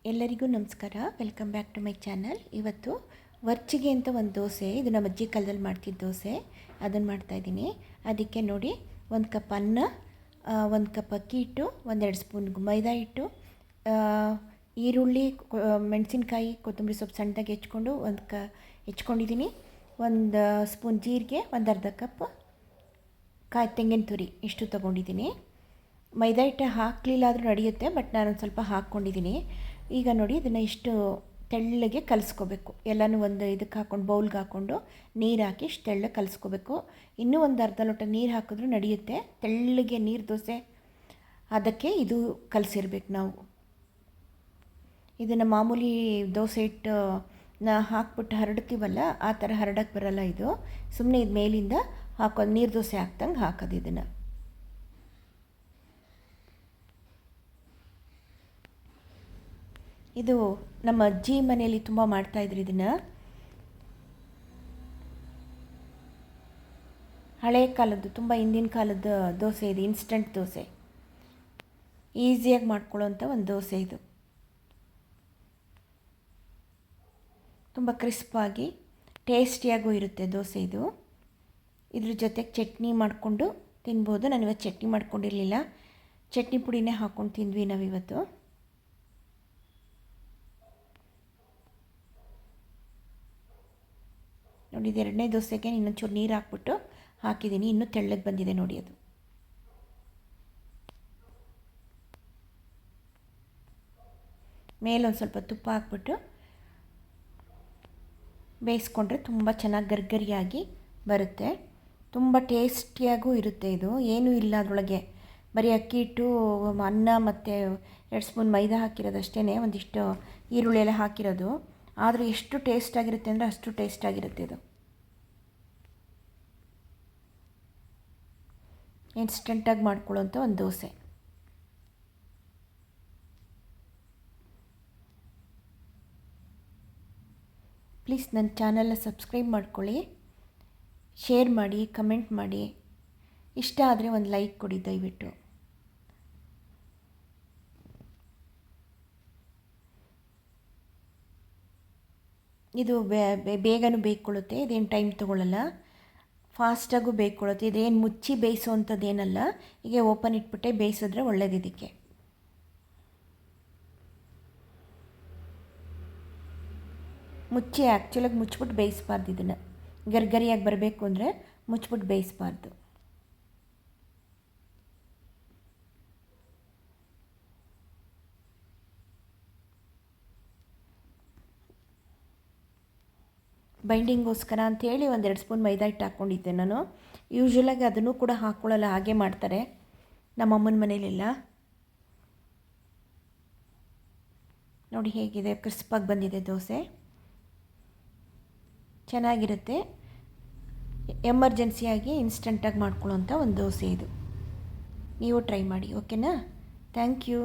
ಎಲ್ಲರಿಗೂ ನಮಸ್ಕಾರ. Welcome back to my channel. ಇವತ್ತು ವರ್ಚಿಗೆ ಅಂತ ಒಂದು ದೋಸೆ, ಇದು ನಮ್ಮ ಅಜ್ಜಿ ಕಾಲದಲ್ಲಿ ಮಾಡ್ತಿದ್ದ ದೋಸೆ, ಅದನ್ನು ಮಾಡ್ತಾಯಿದ್ದೀನಿ. ಅದಕ್ಕೆ ನೋಡಿ, 1 ಕಪ್ ಅನ್ನ, 1 ಕಪ್ ಅಕ್ಕಿ ಹಿಟ್ಟು, 1-2 ಸ್ಪೂನ್ ಮೈದಾ ಹಿಟ್ಟು, ಈರುಳ್ಳಿ, ಮೆಣಸಿನ್ಕಾಯಿ, ಕೊತ್ತಂಬರಿ ಸೊಪ್ಪು ಸಣ್ಣದಾಗಿ ಹೆಚ್ಕೊಂಡು ಹೆಚ್ಕೊಂಡಿದ್ದೀನಿ. 1 ಸ್ಪೂನ್ ಜೀರಿಗೆ, 1/2 ಕಪ್ ತೆಂಗಿನ ತುರಿ, ಇಷ್ಟು ತೊಗೊಂಡಿದ್ದೀನಿ. ಮೈದಾ ಹಿಟ್ಟು ಹಾಕಲಿಲ್ಲ ಆದರೂ ನಡೆಯುತ್ತೆ, ಬಟ್ ನಾನೊಂದು ಸ್ವಲ್ಪ ಹಾಕ್ಕೊಂಡಿದ್ದೀನಿ. ಈಗ ನೋಡಿ, ಇದನ್ನು ಇಷ್ಟು ತೆಳ್ಳಗೆ ಕಲಿಸ್ಕೋಬೇಕು. ಎಲ್ಲನೂ ಒಂದು ಇದಕ್ಕೆ ಹಾಕ್ಕೊಂಡು, ಬೌಲ್ಗೆ ಹಾಕ್ಕೊಂಡು ನೀರು ಹಾಕಿ ಇಷ್ಟು ತೆಳ್ಳಗೆ ಕಲಿಸ್ಕೋಬೇಕು. ಇನ್ನೂ ಒಂದು ಅರ್ಧ ಲೋಟ ನೀರು ಹಾಕಿದ್ರೂ ನಡೆಯುತ್ತೆ. ತೆಳ್ಳಗೆ ನೀರು ದೋಸೆ ಅದಕ್ಕೆ ಇದು ಕಲಸಿರ್ಬೇಕು ನಾವು. ಇದನ್ನು ಮಾಮೂಲಿ ದೋಸೆ ಹಿಟ್ಟನ್ನ ಹಾಕ್ಬಿಟ್ಟು ಹರಡ್ತೀವಲ್ಲ, ಆ ಥರ ಹರಡಕ್ಕೆ ಬರಲ್ಲ ಇದು. ಸುಮ್ಮನೆ ಇದು ಮೇಲಿಂದ ಹಾಕೋದು, ನೀರು ದೋಸೆ ಹಾಕ್ದಂಗೆ ಹಾಕೋದು ಇದನ್ನು. ಇದು ನಮ್ಮ ಅಜ್ಜಿ ಮನೆಯಲ್ಲಿ ತುಂಬ ಮಾಡ್ತಾಯಿದ್ರು ಇದನ್ನು. ಹಳೆ ಕಾಲದ್ದು, ತುಂಬ ಹಿಂದಿನ ಕಾಲದ ದೋಸೆ ಇದು. ಇನ್ಸ್ಟಂಟ್ ದೋಸೆ, ಈಸಿಯಾಗಿ ಮಾಡ್ಕೊಳ್ಳೋವಂಥ ಒಂದು ದೋಸೆ ಇದು. ತುಂಬ ಕ್ರಿಸ್ಪಾಗಿ ಟೇಸ್ಟಿಯಾಗೂ ಇರುತ್ತೆ ದೋಸೆ ಇದು. ಇದ್ರ ಜೊತೆಗೆ ಚಟ್ನಿ ಮಾಡಿಕೊಂಡು ತಿನ್ಬೋದು. ನಾನಿವತ್ತು ಚಟ್ನಿ ಮಾಡ್ಕೊಂಡಿರಲಿಲ್ಲ, ಚಟ್ನಿ ಪುಡಿನೇ ಹಾಕ್ಕೊಂಡು ತಿಂದ್ವಿ ನಾವಿವತ್ತು. ನೋಡಿ, ಇದು 2ನೇ ದೋಸೆಗೆ ಇನ್ನೊಂಚೂರು ನೀರು ಹಾಕ್ಬಿಟ್ಟು ಹಾಕಿದ್ದೀನಿ. ಇನ್ನೂ ತೆಳ್ಳಗೆ ಬಂದಿದೆ ನೋಡಿ ಅದು. ಮೇಲೊಂದು ಸ್ವಲ್ಪ ತುಪ್ಪ ಹಾಕ್ಬಿಟ್ಟು ಬೇಯಿಸ್ಕೊಂಡ್ರೆ ತುಂಬ ಚೆನ್ನಾಗಿ ಗರ್ಗರಿಯಾಗಿ ಬರುತ್ತೆ. ತುಂಬ ಟೇಸ್ಟಿಯಾಗೂ ಇರುತ್ತೆ ಇದು. ಏನೂ ಇಲ್ಲ ಅದರೊಳಗೆ, ಬರೀ ಅಕ್ಕಿ ಹಿಟ್ಟು, ಅನ್ನ ಮತ್ತು 2 ಸ್ಪೂನ್ ಮೈದಾ ಹಾಕಿರೋದಷ್ಟೇ, ಒಂದಿಷ್ಟು ಈರುಳ್ಳಿ ಎಲ್ಲ ಹಾಕಿರೋದು. ಆದರೆ ಎಷ್ಟು ಟೇಸ್ಟಾಗಿರುತ್ತೆ ಅಂದರೆ ಅಷ್ಟು ಟೇಸ್ಟಾಗಿರುತ್ತೆ ಇದು. ಇನ್ಸ್ಟಂಟಾಗಿ ಮಾಡ್ಕೊಳ್ಳೋಂಥ ಒಂದು ದೋಸೆ. ಪ್ಲೀಸ್ ನನ್ನ ಚಾನಲ್ನ ಸಬ್ಸ್ಕ್ರೈಬ್ ಮಾಡ್ಕೊಳ್ಳಿ, ಶೇರ್ ಮಾಡಿ, ಕಮೆಂಟ್ ಮಾಡಿ. ಇಷ್ಟ ಆದರೆ ಒಂದು ಲೈಕ್ ಕೊಡಿ ದಯವಿಟ್ಟು. ಇದು ಬೇಗನೂ ಬೇಯ್ಕೊಳ್ಳುತ್ತೆ, ಇದೇನು ಟೈಮ್ ತೊಗೊಳ್ಳಲ್ಲ, ಫಾಸ್ಟಾಗೂ ಬೇಯ್ಕೊಳ್ಳುತ್ತೆ. ಇದೇನು ಮುಚ್ಚಿ ಬೇಯಿಸೋವಂಥದ್ದೇನಲ್ಲ, ಹೀಗೆ ಓಪನ್ ಇಟ್ಬಿಟ್ಟೆ ಬೇಯಿಸಿದ್ರೆ ಒಳ್ಳೇದು. ಇದಕ್ಕೆ ಮುಚ್ಚಿ, ಆ್ಯಕ್ಚುಲಾಗಿ ಮುಚ್ಚಿಬಿಟ್ಟು ಬೇಯಿಸಬಾರ್ದು. ಇದನ್ನು ಗರ್ಗರಿಯಾಗಿ ಬರಬೇಕು ಅಂದರೆ ಮುಚ್ಚಿಬಿಟ್ಟು ಬೇಯಿಸಬಾರ್ದು. ಬೈಂಡಿಂಗೋಸ್ಕರ ಅಂಥೇಳಿ 1-2 ಸ್ಪೂನ್ ಮೈದಾ ಹಿಟ್ಟು ಹಾಕ್ಕೊಂಡಿದ್ದೆ ನಾನು. ಯೂಶ್ವಲಾಗಿ ಅದನ್ನು ಕೂಡ ಹಾಕ್ಕೊಳ್ಳಲ್ಲ, ಹಾಗೆ ಮಾಡ್ತಾರೆ ನಮ್ಮಮ್ಮನ ಮನೇಲೆಲ್ಲ. ನೋಡಿ ಹೇಗಿದೆ, ಕ್ರಿಸ್ಪಾಗಿ ಬಂದಿದೆ ದೋಸೆ, ಚೆನ್ನಾಗಿರುತ್ತೆ. ಎಮರ್ಜೆನ್ಸಿಯಾಗಿ ಇನ್ಸ್ಟಂಟಾಗಿ ಮಾಡ್ಕೊಳ್ಳೋಂಥ ಒಂದು ದೋಸೆ ಇದು. ನೀವು ಟ್ರೈ ಮಾಡಿ, ಓಕೆನಾ? Thank you.